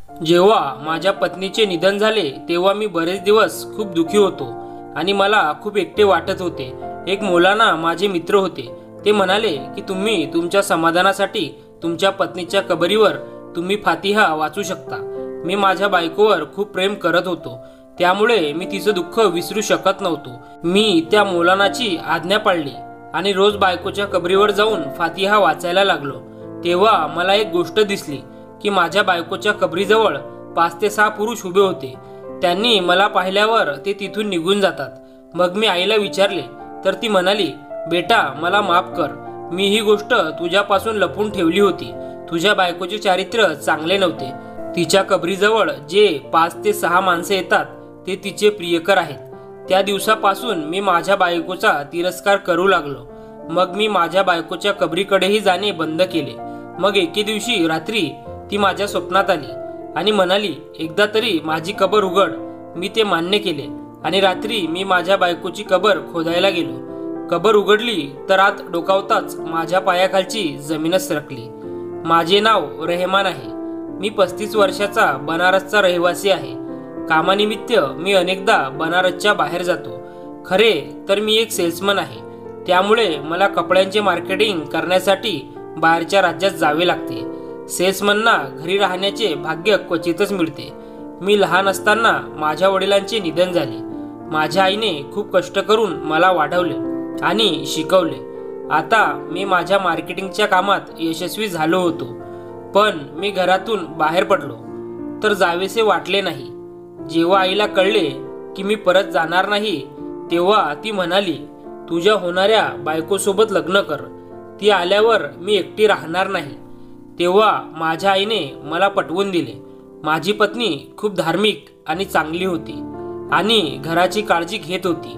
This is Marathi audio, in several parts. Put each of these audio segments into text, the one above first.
जेव्हा माझ्या पत्नीचे निधन झाले तेव्हा मी बरेच दिवस खूप दुखी होतो आणि मला खूप एकटे वाटत होते। एक मौलाना माझे मित्र होते। ते म्हणाले की तुम्ही तुमच्या समाधानासाठी तुमच्या पत्नीच्या कबरीवर तुम्ही फातिहा वाचू शकता। मी माझ्या बायकोवर खूप प्रेम करत होतो, त्यामुळे मी तिचं दुःख विसरू शकत नव्हतो। मी त्या मौलानाची आज्ञा पाळली आणि रोज बायकोच्या कबरीवर जाऊन फातिहा वाचायला लागलो। तेव्हा मला एक गोष्ट दिसली की माझ्या बायकोच्या कबरीजवळ 5 ते 6 पुरुष उभे होते। त्यांनी मला पाहिल्यावर ते तिथून निघून जातात। मग मी आईला विचारले तर ती म्हणाली, बेटा मला माफ कर, मी ही गोष्ट तुझ्यापासून लपून ठेवली होती। तुझ्या बायकोचे चारित्र्य चांगले नव्हते। तिच्या कबरीजवळ जे 5 ते 6 माणसे येतात ते तिचे प्रियकर आहेत। त्या दिवसापासून मी माझ्या बायकोचा तिरस्कार करू लागलो। मग मी माझ्या बायकोच्या कबरीकडेही जाणे बंद केले। मग एके दिवशी रात्री ती माझ्या स्वप्नात आली आणि म्हणाली, एकदा तरी माझी कबर उघड। मी ते मान्य केले आणि रात्री मी माझ्या बायकोची कबर खोदायला गेलो। कबर उघडली तर आत डोकावताच माझ्या पायाखालची जमीनच सरकली। माझे नाव रेहमान आहे। मी 35 वर्षाचा बनारसचा रहिवासी आहे। कामानिमित्त मी अनेकदा बनारसच्या बाहेर जातो। खरे तर मी एक सेल्समन आहे, त्यामुळे मला कपड्यांचे मार्केटिंग करण्यासाठी बाहेरच्या राज्यात जावे लागते। सेल्समनना घरी राहण्याचे भाग्य क्वचितच मिळते। मी लहान असताना माझ्या वडिलांचे निधन झाले। माझ्या आईने खूप कष्ट करून मला वाढवले आणि शिकवले। आता मी माझ्या मार्केटिंगच्या कामात यशस्वी झालो होतो, पण मी घरातून बाहेर पडलो तर जावेसे वाटले नाही। जेव्हा आईला कळले की मी परत जाणार नाही तेव्हा ती म्हणाली, तुझ्या होणाऱ्या बायकोसोबत लग्न कर, ती आल्यावर मी एकटी राहणार नाही। तेव्हा माझ्या आईने मला पटवून दिले। माझी पत्नी खूप धार्मिक आणि चांगली होती आणि घराची काळजी घेत होती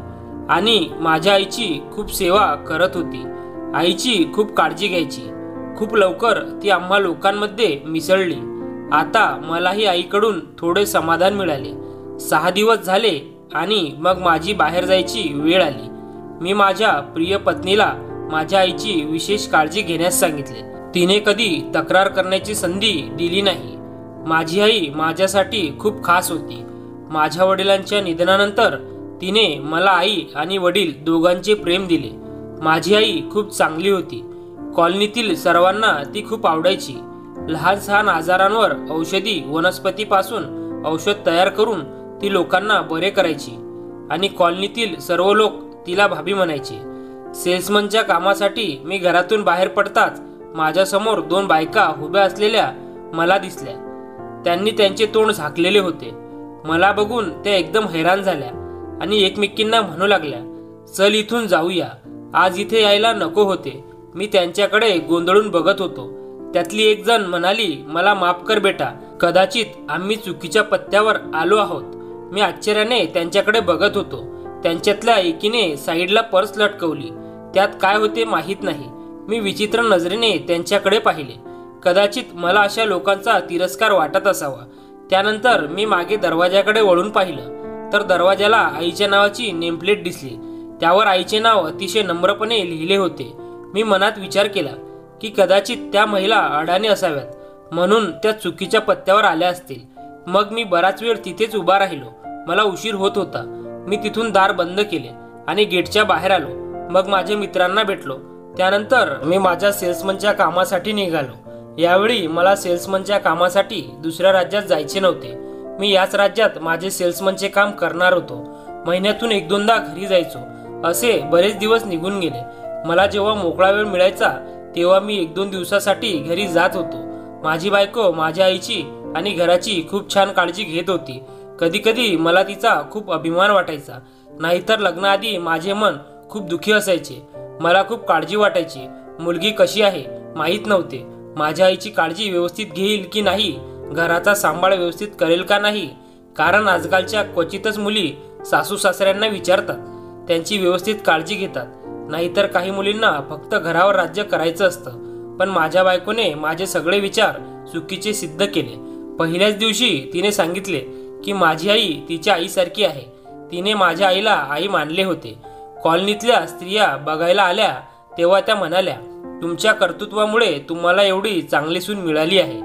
आणि माझ्या आईची खूप सेवा करत होती। आईची खूप काळजी घ्यायची। खूप लवकर ती आम्हा लोकांमध्ये मिसळली। आता मलाही आईकडून थोडे समाधान मिळाले। 6 दिवस झाले आणि मग माझी बाहेर जायची वेळ आली। मी माझ्या प्रिय पत्नीला माझ्या आईची विशेष काळजी घेण्यास सांगितले। तिने कधी तक्रार करण्याची संधी दिली नाही। माझी आई माझ्यासाठी खूप खास होती। माझ्या वडिलांच्या निधनानंतर तिने मला आई आणि वडील दोघांचे प्रेम दिले। माझी आई खूप चांगली होती। कॉलनीतील सर्वांना ती खूप आवडायची। लहान सहान आजारांवर औषधी वनस्पतीपासून औषध तयार करून ती लोकांना बरे करायची आणि कॉलनीतील सर्व लोक तिला भाभी म्हणायचे। सेल्समनच्या कामासाठी मी घरातून बाहेर पडताच माझ्यासमोर 2 बायका उभ्या असलेल्या मला दिसल्या। त्यांनी त्यांचे तोंड झाकलेले होते। मला बघून त्या एकदम हैराण झाल्या आणि एकमेकींना म्हणू लागल्या, चल इथून जाऊया, आज इथे यायला नको होते। मी त्यांच्याकडे गोंधळून बघत होतो। त्यातली एक जण म्हणाली, मला माफ कर बेटा, कदाचित आम्ही चुकीच्या पत्त्यावर आलो आहोत। मी आश्चर्याने त्यांच्याकडे बघत होतो। त्यांच्यातल्या एकीने साईडला पर्स लटकवली। त्यात काय होते माहीत नाही। मी विचित्र नजरेने त्यांच्याकडे पाहिले। कदाचित मला अशा लोकांचा तिरस्कार वाटत असावा। त्यानंतर मी मागे दरवाजाकडे वळून पाहिलं तर दरवाजाला आईच्या नावाची नेमप्लेट दिसली। त्यावर आईचे नाव अतिशय नम्रपणे लिहिले होते। मी मनात विचार केला की कदाचित त्या महिला अडाणी असाव्यात, म्हणून त्या चुकीच्या पत्त्यावर आल्या असतील। मग मी बराच वेळ तिथेच उभा राहिलो। मला उशीर होत होता। मी तिथून दार बंद केले आणि गेटच्या बाहेर आलो। मग माझ्या मित्रांना भेटलो। त्यानंतर मी माझ्या सेल्समनच्या कामासाठी निघालो। यावेळी मला सेल्समनच्या कामासाठी दुसऱ्या राज्यात जायचे नव्हते। मी याच राज्यात माझे सेल्समनचे काम करणार होतो। महिन्यातून 1-2दा घरी जायचो। असे बरेच दिवस निघून गेले। मला जेव्हा मोकळा वेळ मिळायचा तेव्हा मी 1-2 दिवसासाठी घरी जात होतो। माझी बायको माझ्या आईची आणि घराची खूप छान काळजी घेत होती। कधी कधी मला तिचा खूप अभिमान वाटायचा, नाहीतर लग्नाआधी माझे मन खूप दुखी असायचे। मला खूप काळजी वाटायची। मुलगी कशी आहे माहीत नव्हते। माझ्या आईची काळजी व्यवस्थित घेईल की नाही, घराचा सांभाळ व्यवस्थित करेल का नाही, कारण आजकालच्या क्वचितच मुली सासू सासऱ्यांना विचारतात, त्यांची व्यवस्थित काळजी घेतात। नाहीतर काही मुलींना फक्त घरावर राज्य करायचं असतं। पण माझ्या बायकोने माझे सगळे विचार चुकीचे सिद्ध केले। पहिल्याच दिवशी तिने सांगितले की माझी आई तिच्या आईसारखी आहे। तिने माझ्या आईला आई मानले होते। कॉलनीतल्या स्त्रिया बघायला आल्या तेव्हा त्या म्हणाल्या, तुमच्या कर्तृत्वामुळे तुम्हाला एवढी चांगली सून मिळाली आहे।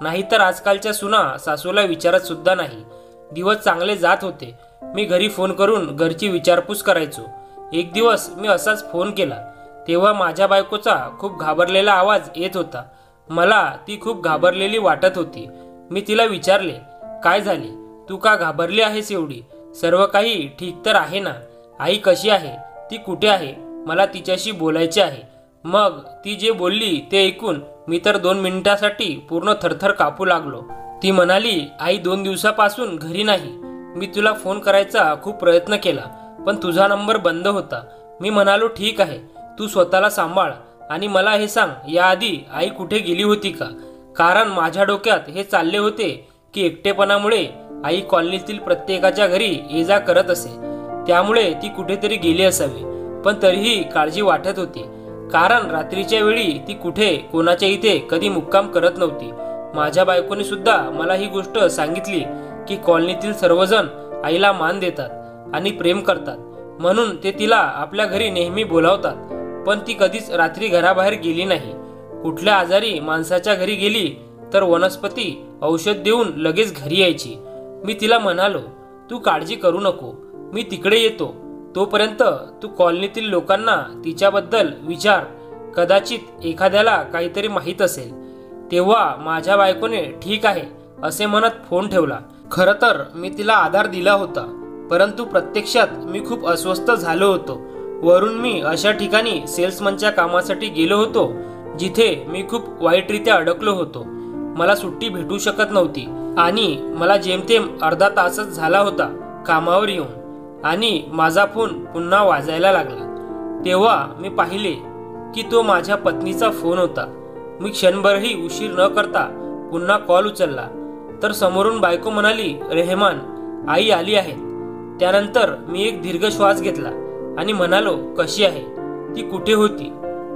नाहीतर आजकालच्या सुना सासूला विचारत सुद्धा नाही. दिवस चांगले जात होते. मी घरी फोन करून घरची विचारपूस करायचो. एक दिवस मी असाच फोन केला. तेव्हा माझ्या बायकोचा खूप घाबरलेला आवाज येत होता. मला ती खूप घाबरलेली वाटत होती. मी तिला विचारले, काय झाले? तू का घाबरली आहेस एवढी? सर्व काही ठीक तर आहे ना? आई कशी आहे? ती कुठे आहे? मला तिच्याशी बोलायचे आहे. मग ती जे बोलली ते ऐकून मी तर 2 मिनिटासाठी पूर्ण थरथर कापू लागलो. ती म्हणाली, आई 2 दिवसापासून घरी नाही. मी तुला फोन करायचा खूप प्रयत्न केला, पण तुझा नंबर बंद होता. मी म्हणालो, ठीक आहे, तू स्वतःला सांभाळ आणि मला हे सांग, याआधी आई कुठे गेली होती का? कारण माझ्या डोक्यात हे चालले होते की एकटेपणामुळे आई कॉलनीतील प्रत्येकाच्या घरी ये जा करत असे, त्यामुळे ती कुठेतरी गेली असावी. पण तरीही काळजी वाटत होती, कारण रात्रीच्या वेळी ती कुठे कोणाच्या इथे कधी मुक्काम करत नव्हती. माझ्या बायकोने सुद्धा मला ही गोष्ट सांगितली की कॉलनीतील सर्वजण आईला मान देतात आणि प्रेम करतात, म्हणून ते तिला आपल्या घरी नेहमी बोलावतात. पण ती कधीच रात्री घराबाहेर गेली नाही. कुठल्या आजारी माणसाच्या घरी गेली तर वनस्पती औषध देऊन लगेच घरी यायची. मी तिला म्हणालो, तू काळजी करू नको, मी तिकडे येतो. तोपर्यंत तू कॉलनीतील लोकांना तिच्याबद्दल विचार, कदाचित एखाद्याला काहीतरी माहीत असेल. तेव्हा माझ्या बायकोने ठीक आहे असे म्हणत फोन ठेवला. खरं तर मी तिला आधार दिला होता, परंतु प्रत्यक्षात मी खूप अस्वस्थ झालो होतो. वरून मी अशा ठिकाणी सेल्समनच्या कामासाठी गेलो होतो जिथे मी खूप वाईटरित्या अडकलो होतो. मला सुट्टी भेटू शकत नव्हती आणि मला जेमतेम अर्धा तासच झाला होता कामावर येऊन, आणि माझा फोन पुन्हा वाजायला लागला. तेव्हा मी पाहिले की तो माझ्या पत्नीचा फोन होता. मी क्षणभरही उशीर न करता पुन्हा कॉल उचलला तर समोरून बायको म्हणाली, रेहमान, आई आली आहे. त्यानंतर मी एक दीर्घ श्वास घेतला आणि म्हणालो, कशी आहे? ती कुठे होती?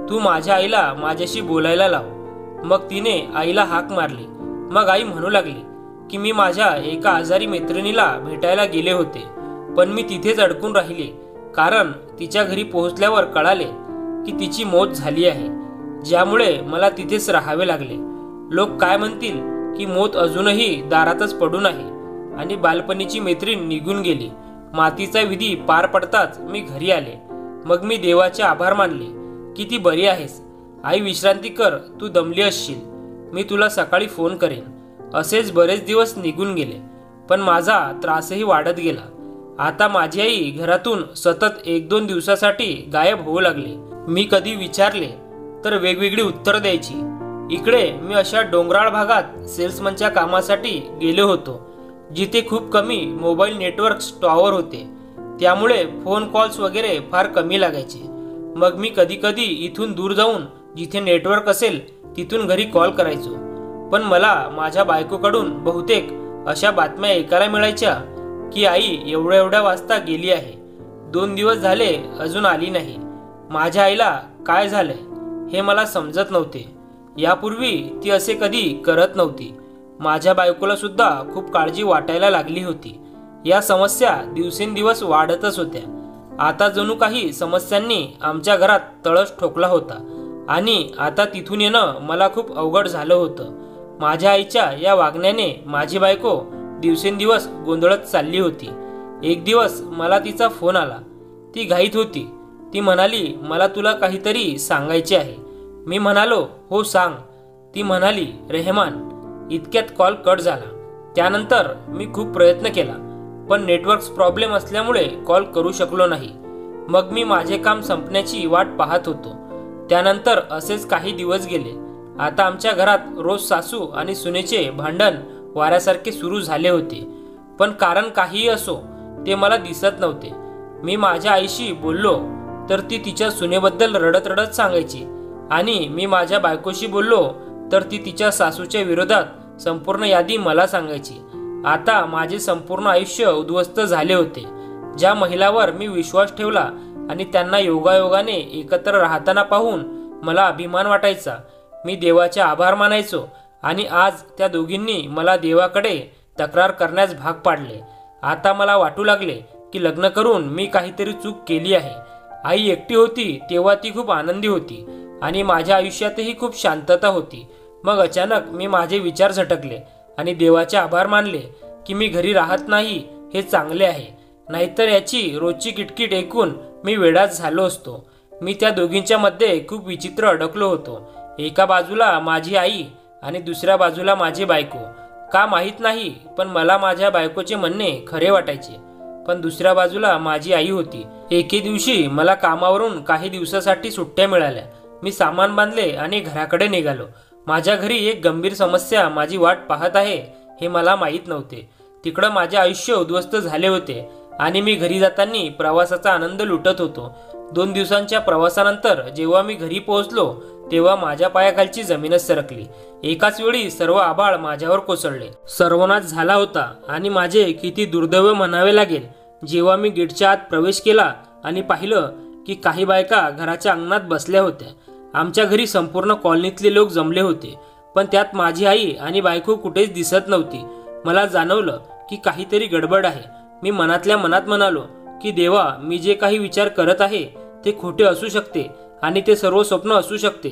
तू माझ्या आईला माझ्याशी बोलायला लाव. मग तिने आईला हाक मारली. मग आई म्हणू लागली की मी माझ्या एका आजारी मैत्रिणीला भेटायला गेले होते, पण मी तिथेच अडकून राहिले, कारण तिच्या घरी पोहोचल्यावर कळाले की तिची मौत झाली आहे, ज्यामुळे मला तिथेच राहावे लागले. लोक काय म्हणतील की मौत अजूनही दारातच पडून आहे आणि बालपणीची मैत्रीण निघून गेली. मातीचा विधी पार पडताच मी घरी आले. मग मी देवाचे आभार मानले की ती बरी आहेस. आई विश्रांती कर, तू दमली असशील, मी तुला सकाळी फोन करेन. असेच बरेच दिवस निघून गेले, पण माझा त्रासही वाढत गेला. आता माझी आई घरातून सतत 1-2 दिवसासाठी गायब होऊ लागली. मी कधी विचारले तर वेगवेगळी उत्तर द्यायची. इकडे मी अशा डोंगराळ भागात सेल्समनच्या कामासाठी गेलो होतो जिथे खूप कमी मोबाईल नेटवर्क टॉवर होते, त्यामुळे फोन कॉल्स वगैरे फार कमी लागायचे. मग मी कधी कधी इथून दूर जाऊन जिथे नेटवर्क असेल तिथून घरी कॉल करायचो. पण मला माझ्या बायकोकडून बहुतेक अशा बातम्या ऐकायला मिळायच्या की आई एवढ्या वाजता गेली आहे, 2 दिवस झाले अजून आली नाही. माझ्या आईला काय झालंय हे मला समजत नव्हते. यापूर्वी ती असे कधी करत नव्हती. माझ्या बायकोला सुद्धा खूप काळजी वाटायला लागली होती. या समस्या दिवसेंदिवस वाढतच होत्या. आता जणू काही समस्यांनी आमच्या घरात तळस ठोकला होता आणि आता तिथून येणं मला खूप अवघड झालं होतं. माझ्या आईच्या या वागण्याने माझी बायको दिवसेंदिवस गोंधळत चालली होती. एक दिवस मला तिचा फोन आला. ती घाईत होती. ती म्हणाली, मला तुला काहीतरी सांगायचे आहे. मी म्हणालो, हो सांग. ती म्हणाली, रेहमान. इतक्यात कॉल कट झाला. त्यानंतर मी खूप प्रयत्न केला, पण नेटवर्क प्रॉब्लेम असल्यामुळे कॉल करू शकलो नाही. मग मी माझे काम संपण्याची वाट पाहत होतो. त्यानंतर असेच काही दिवस गेले. आता आमच्या घरात रोज सासू आणि सुनेचे भांडण वाऱ्यासारखे सुरू झाले होते. पण कारण काहीही असो ते मला दिसत नव्हते. मी माझ्या आईशी बोललो तर ती तिच्या सुनेबद्दल रडत रडत सांगायची, आणि मी माझ्या बायकोशी बोललो तर ती तिच्या सासूच्या विरोधात संपूर्ण यादी मला सांगायची. आता माझे संपूर्ण आयुष्य उद्ध्वस्त झाले होते. ज्या महिलावर मी विश्वास ठेवला आणि त्यांना योगायोगाने एकत्र राहताना पाहून मला अभिमान वाटायचा, मी देवाचे आभार मानायचो, आणि आज त्या दोघींनी मला देवाकडे तक्रार करण्यास भाग पाडले. आता मला वाटू लागले की लग्न करून मी काहीतरी चूक केली आहे. आई एकटी होती तेव्हा ती खूप आनंदी होती आणि माझ्या आयुष्यातही खूप शांतता होती. मग अचानक मी माझे विचार झटकले आणि देवाचे आभार मानले की मी घरी राहत नाही हे चांगले आहे, नाहीतर याची रोजची किटकिट ऐकून मी वेडाच झालो असतो. मी त्या दोघींच्या मध्ये खूप विचित्र अडकलो होतो. एका बाजूला माझी आई आणि दुसऱ्या बाजूला माझी बायको. का माहीत नाही, पण मला माझ्या बायकोचे म्हणणे खरे वाटायचे. पण दुसऱ्या बाजूला माझी आई होती. एके दिवशी मला कामावरून काही दिवसासाठी सुट्ट्या मिळाल्या. मी सामान बांधले आणि घराकडे निघालो. माझ्या घरी एक गंभीर समस्या माझी वाट पाहत आहे हे मला माहीत नव्हते. तिकडं माझे आयुष्य उद्ध्वस्त झाले होते आणि मी घरी जाताना प्रवासाचा आनंद लुटत होतो. 2 दिवसांच्या प्रवासानंतर जेव्हा मी घरी पोहोचलो तेव्हा माझ्या पायाखालची जमीनच सरकली. एकाच वेळी सर्व आभाळ माझ्यावर कोसळले. सर्वनाश झाला होता आणि माझे किती दुर्दैव म्हणावे लागेल जेव्हा मी गेटच्या आत प्रवेश केला आणि पाहिलं की काही बायका घराच्या अंगणात बसल्या होत्या. आमच्या घरी संपूर्ण कॉलनीतले लोक जमले होते, पण त्यात माझी आई आणि बायको कुठेच दिसत नव्हती. मला जाणवलं की काहीतरी गडबड आहे. मी मनातल्या मनात म्हणालो की देवा, मी जे काही विचार करत आहे ते खोटे असू शकते आणि ते सर्व स्वप्न असू शकते.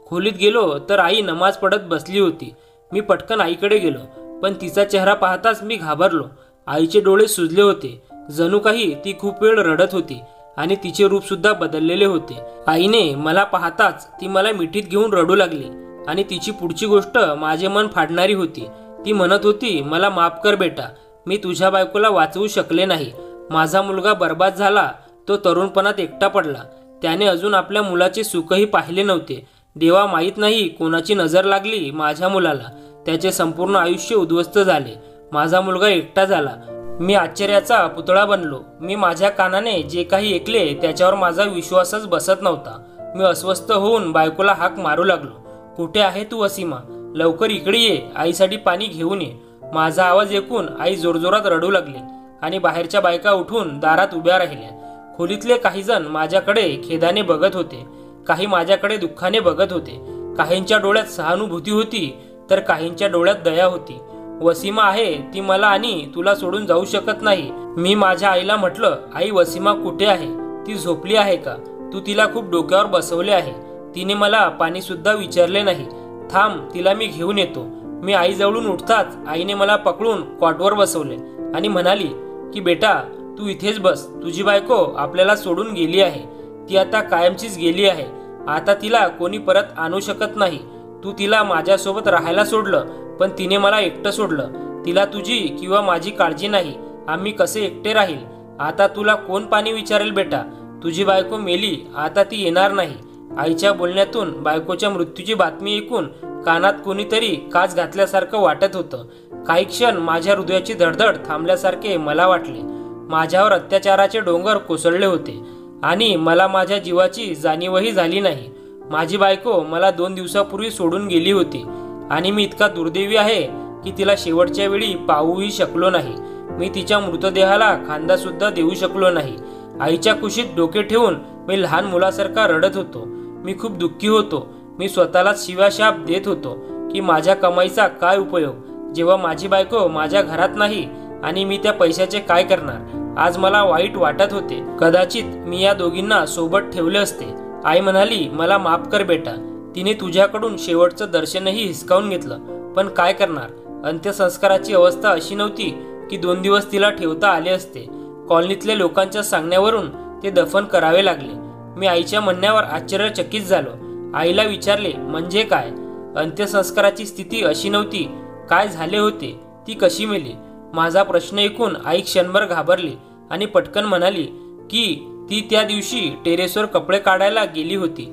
खोलीत गेलो तर आई नमाज पढत बसली होती. मी पटकन आईकडे गेलो, पण तिचा चेहरा पाहताच मी घाबरलो. आईचे डोळे सुजले होते, जणू काही ती खूप वेळ रडत होती आणि तिचे रूप सुद्धा बदललेले होते. आईने मला पाहताच ती मला मिठीत घेऊन रडू लागली आणि तिची पुढची गोष्ट माझे मन फाडणारी होती. ती म्हणत होती, मला माफ कर बेटा, मी तुझ्या बायकोला वाचवू शकले नाही. माझा मुलगा बर्बाद झाला, तो तरुणपणात एकटा पडला. त्याने अजून आपल्या मुलाचे सुखही पाहिले नव्हते. देवा, माहीत नाही कोणाची नजर लागली माझ्या मुलाला. त्याचे संपूर्ण आयुष्य उद्ध्वस्त झाले. माझा मुलगा एकटा झाला. मी आश्चर्याचा पुतळा बनलो. मी माझ्या कानाने जे काही ऐकले त्याच्यावर माझा विश्वासच बसत नव्हता. मी अस्वस्थ होऊन बायकोला हाक मारू लागलो, कुठे आहे तू वसीमा? लवकर इकडे ये, आईसाठी पाणी घेऊन ये. माझा आवाज ऐकून आई जोरजोरात रडू लागली आणि बाहेरच्या बायका उठून दारात उभ्या राहिल्या. खोलीतले काही जण माझ्याकडे खेदाने बघत होते, काही माझ्याकडे दुःखाने बघत होते. काहींच्या डोळ्यात सहानुभूती होती तर काहींच्या डोळ्यात दया होती. वसीमा आहे, ती मला आणि तुला सोडून जाऊ शकत नाही. मी माझ्या आईला म्हटलं, आई, वसीमा कुठे आहे? ती झोपली आहे का? तू तिला खूप डोक्यावर बसवले आहे. तिने मला पाणी सुद्धा विचारले नाही. थांब, तिला मी घेऊन येतो. मी आईजवळून उठताच आईने मला पकडून कॉटवर बसवले आणि म्हणाली की बेटा, तू इथेच बस. तुझी बायको आपल्याला सोडून गेली आहे. ती आता कायमचीच गेली आहे. आता तिला कोणी परत आणू शकत नाही. तू तिला माझ्यासोबत राहायला सोडलं, पण तिने मला एकटं सोडलं. तिला तुझी किंवा माझी काळजी नाही. आम्ही कसे एकटे राहील? आता तुला कोण पाणी विचारेल बेटा? तुझी बायको मेली, आता ती येणार नाही. आईच्या बोलण्यातून बायकोच्या मृत्यूची बातमी ऐकून कानात कोणीतरी काच घातल्यासारखं वाटत होतं. काही क्षण माझ्या हृदयाची धडधड थांबल्यासारखे मला वाटले. माझ्यावर अत्याचाराचे डोंगर कोसळले होते आणि मला माझ्या जीवाची जाणीवही झाली नाही. माझी बायको मला 2 दिवसापूर्वी सोडून गेली होती आणि मी इतका दुर्दैवी आहे की तिला शेवटच्या वेळी पाहूही शकलो नाही. मी तिच्या मृतदेहाला खांदा सुद्धा देऊ शकलो नाही. आईच्या कुशीत डोके ठेवून मी लहान मुलासारखा रडत होतो. मी खूप दुःखी होतो. मी स्वतःलाच शिवाशाप देत होतो की माझ्या कमाईचा काय उपयोग जेव्हा माझी बायको माझ्या घरात नाही आणि मी त्या पैशाचे काय करणार? आज मला वाईट वाटत होते. कदाचित मी या दोघींना सोबत ठेवले असते. आई म्हणाली, मला माफ कर बेटा, तिने तुझ्याकडून शेवटचं दर्शनही हिसकावून घेतलं. पण काय करणार? अंत्यसंस्काराची अवस्था अशी नव्हती की 2 दिवस तिला ठेवता आले असते. कॉलनीतल्या लोकांच्या सांगण्यावरून ते दफन करावे लागले. मी आईच्या म्हणण्यावर आश्चर्यचकित झालो. आईला विचारले, म्हणजे काय? अंत्यसंस्काराची स्थिती अशी नव्हती. काय झाले होते? ती कशी मेली? माझा प्रश्न ऐकून आई क्षणभर घाबरली आणि पटकन म्हणाली की ती त्या दिवशी टेरेसवर कपडे काढायला गेली होती.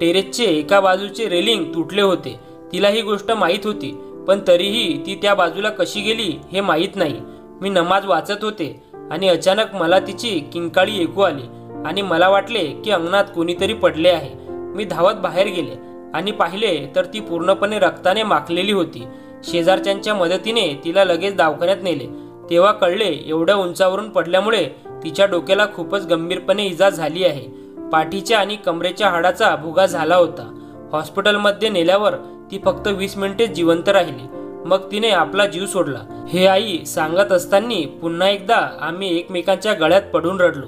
टेरेसचे एका बाजूचे रेलिंग तुटले होते. तिला ही गोष्ट माहीत होती, पण तरीही ती त्या बाजूला कशी गेली हे माहीत नाही. मी नमाज वाचत होते आणि अचानक मला तिची किंकाळी ऐकू आली आणि मला वाटले की अंगणात कोणीतरी पडले आहे. मी धावत बाहेर गेले आणि पाहिले तर ती पूर्णपणे रक्ताने माखलेली होती. शेजारच्यांच्या मदतीने तिला लगेच दवाखान्यात नेले. तेव्हा कळले एवढ्या उंचावरून पडल्यामुळे तिच्या डोक्याला खूपच गंभीरपणे इजा झाली आहे. पाठीच्या आणि कमरेच्या हाडाचा भुगा झाला होता. हॉस्पिटलमध्ये नेल्यावर ती फक्त 20 मिनिटे जिवंत राहिली. मग तिने आपला जीव सोडला. हे आई सांगत असताना पुन्हा एकदा आम्ही एकमेकांच्या गळ्यात पडून रडलो.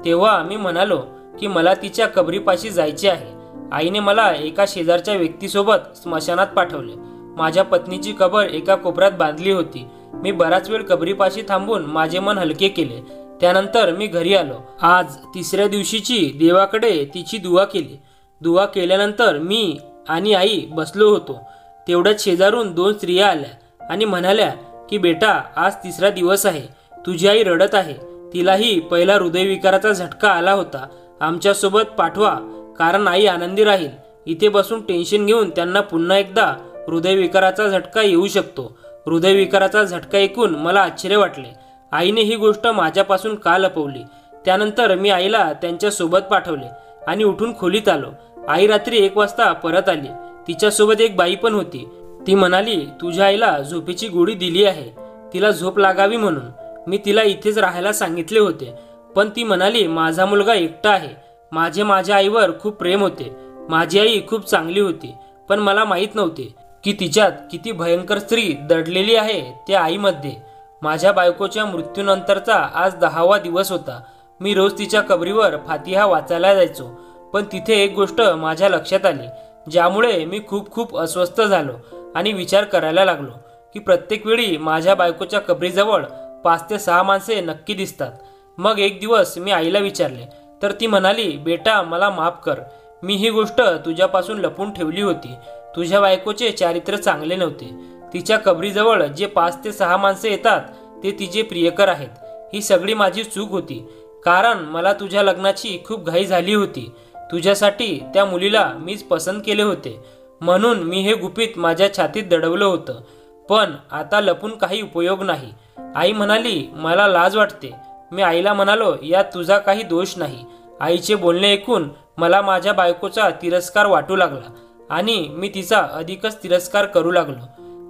तेव्हा आम्ही म्हणालो की मला तिच्या कबरीपाशी जायचे आहे आईने मला एका शेजारच्या व्यक्तीसोबत स्मशानात पाठवले. माझ्या पत्नीची कबर एका कोपऱ्यात बांधली होती. मी बराच वेळ कबरीपाशी थांबून माझे मन हलके केले. त्यानंतर मी घरी आलो. आज तिसऱ्या दिवशीची देवाकडे तिची दुआ केली. दुआ केल्यानंतर मी आणि आई बसलो होतो. तेवढ्याच शेजारून 2 स्त्रिया आल्या आणि म्हणाल्या की बेटा, आज तिसरा दिवस आहे. तुझी आई रडत आहे. तिलाही पहिला हृदयविकाराचा झटका आला होता. आमच्यासोबत पाठवा, कारण आई आनंदी राहील. इथे बसून टेन्शन घेऊन त्यांना पुन्हा एकदा हृदयविकाराचा झटका येऊ शकतो. हृदयविकाराचा झटका ऐकून मला आश्चर्य वाटले. आईने ही गोष्ट माझ्यापासून का लपवली? त्यानंतर मी आईला त्यांच्यासोबत पाठवले आणि उठून खोलीत आलो. आई रात्री 1 वाजता परत आली. तिच्यासोबत एक बाई पण होती. ती म्हणाली, तुझ्या आईला झोपेची गोळी दिली आहे, तिला झोप लागावी म्हणून. मी तिला इथेच राहायला सांगितले होते, पण ती म्हणाली माझा मुलगा एकटा आहे. माझ्या आईवर खूप प्रेम होते. माझी आई खूप चांगली होती, पण मला माहीत नव्हते की तिच्यात किती भयंकर स्त्री दडलेली आहे त्या आईमध्ये. माझ्या बायकोच्या मृत्यूनंतरचा आज 10वा दिवस होता. मी रोज तिच्या कबरीवर फातिहा वाचायला जायचो. पण तिथे एक गोष्ट माझ्या लक्षात आली, ज्यामुळे मी खूप अस्वस्थ झालो आणि विचार करायला लागलो की प्रत्येक वेळी माझ्या बायकोच्या कबरीजवळ 5 ते 6 माणसे नक्की दिसतात. मग एक दिवस मी आईला विचारले, तर ती म्हणाली, बेटा मला माफ कर, मी ही गोष्ट तुझ्यापासून लपून ठेवली होती. तुझ्या बायकोचे चारित्र्य चांगले नव्हते. तिच्या कबरीजवळ जे 5 ते 6 माणसे येतात ते तिचे प्रियकर आहेत. ही सगळी माझी चूक होती, कारण मला तुझ्या लग्नाची खूप घाई झाली होती. तुझ्यासाठी त्या मुलीला मीच पसंत केले होते, म्हणून मी हे गुपित माझ्या छातीत दडवलं होतं. पण आता लपून काही उपयोग नाही. आई म्हणाली, मला लाज वाटते. मी आईला म्हणालो, यात तुझा काही दोष नाही. आईचे बोलणे ऐकून मला माझ्या बायकोचा तिरस्कार वाटू लागला आणि मी तिचा अधिकच तिरस्कार करू लागलो.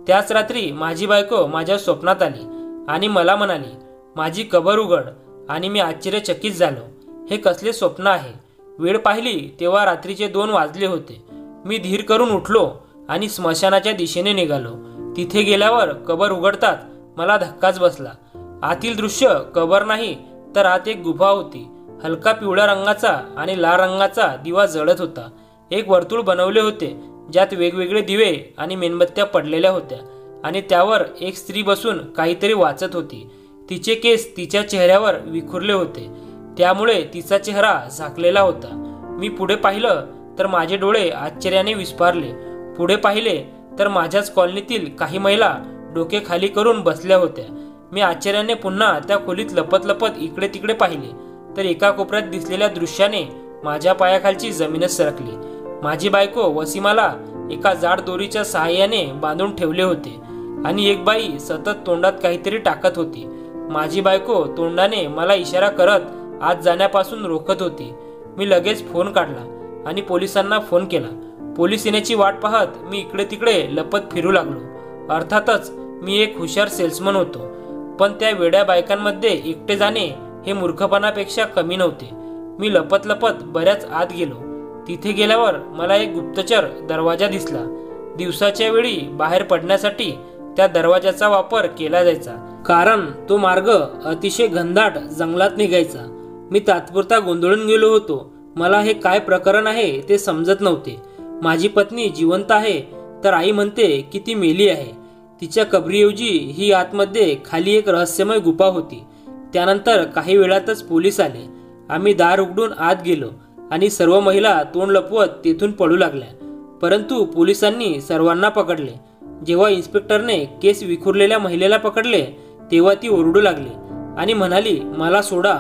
त्याच रात्री माझी बायको माझ्या स्वप्नात आली आणि मला म्हणाली, माझी कबर उघड. आणि मी आश्चर्यचकित झालो. हे कसले स्वप्न आहे? वेळ पाहिली तेव्हा रात्रीचे 2 वाजले होते. मी धीर करून उठलो आणि स्मशानाच्या दिशेने निघालो. तिथे गेल्यावर कबर उघडतात मला धक्काच बसला. आतील दृश्य कबर नाही, तर आत एक गुफा होती. हलका पिवळ्या रंगाचा आणि लाल रंगाचा दिवा जळत होता. एक वर्तुळ बनवले होते, ज्यात वेगवेगळे दिवे आणि मेणबत्त्या पडलेल्या होत्या आणि त्यावर एक स्त्री बसून काहीतरी वाचत होती. तिचे केस तिच्या चेहऱ्यावर विखुरले होते, त्यामुळे तिचा चेहरा झाकलेला होता. मी पुढे पाहिलं तर माझे डोळे आश्चर्याने विस्फारले. पुढे पाहिले तर माझ्याच कॉलनीतील काही महिला डोके खाली करून बसल्या होत्या. मी आश्चर्याने पुन्हा त्या खोलीत लपत इकडे तिकडे पाहिले, तर एका कोपऱ्यात दिसलेल्या दृश्याने माझ्या पायाखालची जमीनच सरकली. माझी बायको वसीमाला एका जाड दोरीच्या सहाय्याने बांधून ठेवले होते आणि एक बाई सतत तोंडात काहीतरी टाकत होती. माझी बायको तोंडाने मला इशारा करत आत जाण्यापासून रोखत होती. मी लगेच फोन काढला आणि पोलिसांना फोन केला. पोलीस येण्याची वाट पाहत मी इकडे तिकडे लपत फिरू लागलो. अर्थातच मी एक हुशार सेल्समन होतो, पण त्या वेड्या बायकांमध्ये एकटे जाणे हे मूर्खपणापेक्षा कमी नव्हते. मी लपत बऱ्याच आत गेलो. तिथे गेल्यावर मला एक गुप्तचर दरवाजा दिसला. दिवसाच्या वेळी बाहेर पडण्यासाठी त्या दरवाजाचा वापर केला जायचा, कारण तो मार्ग अतिशय घनदाट जंगलात निघायचा. मी तात्पुरता गोंधळून गेलो होतो. मला हे काय प्रकरण आहे ते समजत नव्हते. माझी पत्नी जिवंत आहे, तर आई म्हणते की ती मेली आहे. तिच्या कबरीऐवजी ही आतमध्ये खाली एक रहस्यमय गुफा होती. त्यानंतर काही वेळातच पोलीस आले. आम्ही दार उघडून आत गेलो आणि सर्व महिला तोंड लपवत तेथून पळू लागल्या, परंतु पोलिसांनी सर्वांना पकडले. जेव्हा इन्स्पेक्टरने केस विखुरलेल्या महिलेला पकडले तेव्हा ती ओरडू लागली आणि म्हणाली, मला सोडा,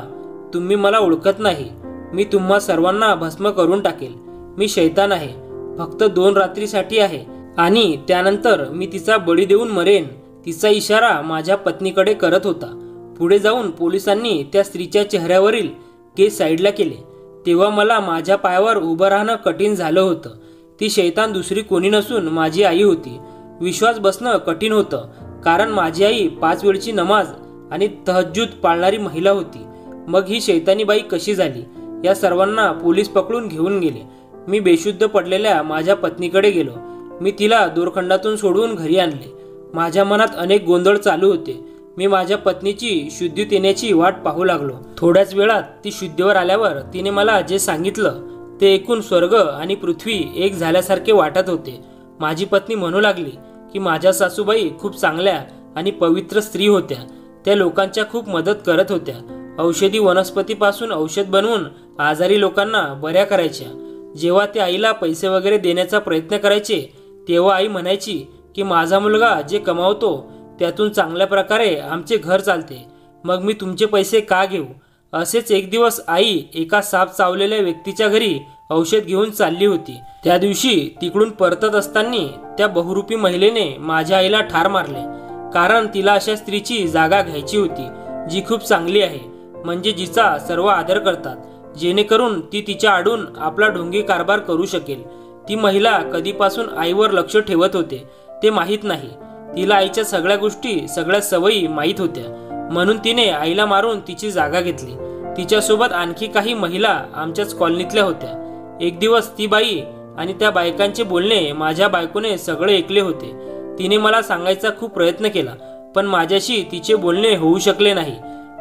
तुम्ही मला ओळखत नाही. मी तुम्हा सर्वांना भस्म करून टाकेल. मी शैतान आहे, फक्त 2 रात्रीसाठी आहे आणि त्यानंतर मी तिचा बळी देऊन मरेन. तिचा इशारा माझ्या पत्नीकडे करत होता. पुढे जाऊन पोलिसांनी त्या स्त्रीच्या चेहऱ्यावरील केस साईडला केले. तेव्हा मला माझ्या पायावर उभं राहणं कठीण झालं होतं. ती शैतान दुसरी कोणी नसून माझी आई होती. विश्वास बसणं कठीण होतं, कारण माझी आई 5 वेळची नमाज आणि तहज्जुद पाळणारी महिला होती. मग ही शैतानी बाई कशी झाली? या सर्वांना पोलीस पकडून घेऊन गेले. मी बेशुद्ध पडलेल्या माझ्या पत्नीकडे गेलो. मी तिला दोरखंडातून सोडवून घरी आणले. माझ्या मनात अनेक गोंधळ चालू होते. मी माझ्या पत्नीची शुद्धीत येण्याची वाट पाहू लागलो. थोड्याच वेळात ती शुद्धीवर आल्यावर तिने मला जे सांगितलं ते ऐकून स्वर्ग आणि पृथ्वी एक झाल्यासारखे वाटत होते. माझी पत्नी म्हणू लागली की माझ्या सासूबाई खूप चांगल्या आणि पवित्र स्त्री होत्या. त्या लोकांच्या खूप मदत करत होत्या. औषधी वनस्पतीपासून औषध बनवून आजारी लोकांना बऱ्या करायच्या. जेव्हा ते आईला पैसे वगैरे देण्याचा प्रयत्न करायचे तेव्हा आई म्हणायची की माझा मुलगा जे कमावतो त्यातून चांगल्या प्रकारे आमचे घर चालते, मग मी तुमचे पैसे का घेऊ. असेच एक दिवस आई एका साप चावलेल्या व्यक्तीच्या घरी औषध घेऊन चालली होती. त्या दिवशी तिकडून परतत असताना त्या बहुरूपी महिलेने माझ्या आईला ठार मारले, कारण तिला अशा स्त्रीची जागा घ्यायची होती जी खूप चांगली आहे, म्हणजे जिचा सर्व आदर करतात, जेणेकरून ती तिच्या आडून आपला ढोंगी कारभार करू शकेल. ती महिला कधीपासून आईवर लक्ष ठेवत होते ते माहीत नाही. तिला आईच्या सगळ्या गोष्टी, सगळ्या सवयी माहीत होत्या, म्हणून तिने आईला मारून तिची जागा घेतली. तिच्यासोबत आणखी काही महिला आमच्याच कॉलनीतल्या होत्या. एक दिवस ती बाई आणि त्या बायकांचे बोलणे माझ्या बायकोने सगळे ऐकले होते. तिने मला सांगायचा खूप प्रयत्न केला, पण माझ्याशी तिचे बोलणे होऊ शकले नाही.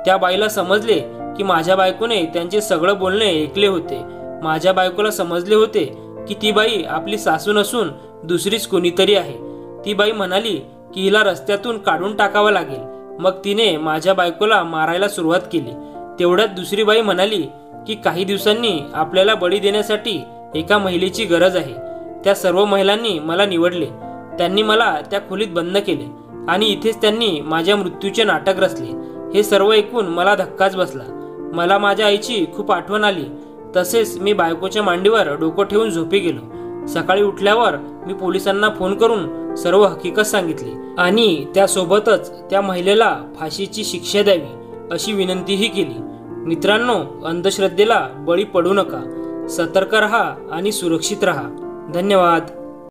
त्या बाईला समजले की माझ्या बायकोने त्यांचे सगळं बोलणे ऐकले होते. माझ्या बायकोला समजले होते की ती बाई आपली सासू नसून दुसरीच कोणीतरी आहे. ती बाई म्हणाली की हिला रस्त्यातून काढून टाकावं लागेल. मग तिने माझ्या बायकोला मारायला सुरुवात केली. तेवढ्यात दुसरी बाई म्हणाली की काही दिवसांनी आपल्याला बळी देण्यासाठी एका महिलेची गरज आहे. त्या सर्व महिलांनी मला निवडले. त्यांनी मला त्या खोलीत बंद केले आणि इथेच त्यांनी माझ्या मृत्यूचे नाटक रचले. हे सर्व ऐकून मला धक्काच बसला. मला माझ्या आईची खूप आठवण आली. तसेच मी बायकोच्या मांडीवर डोकं ठेवून झोपी गेलो. सकाळी उठल्यावर मी पोलिसांना फोन करून सर्व हकीकत सांगितली आणि त्यासोबतच त्या महिलेला फाशीची शिक्षा द्यावी अशी विनंतीही केली. मित्रांनो, अंधश्रद्धेला बळी पडू नका. सतर्क रहा आणि सुरक्षित रहा. धन्यवाद.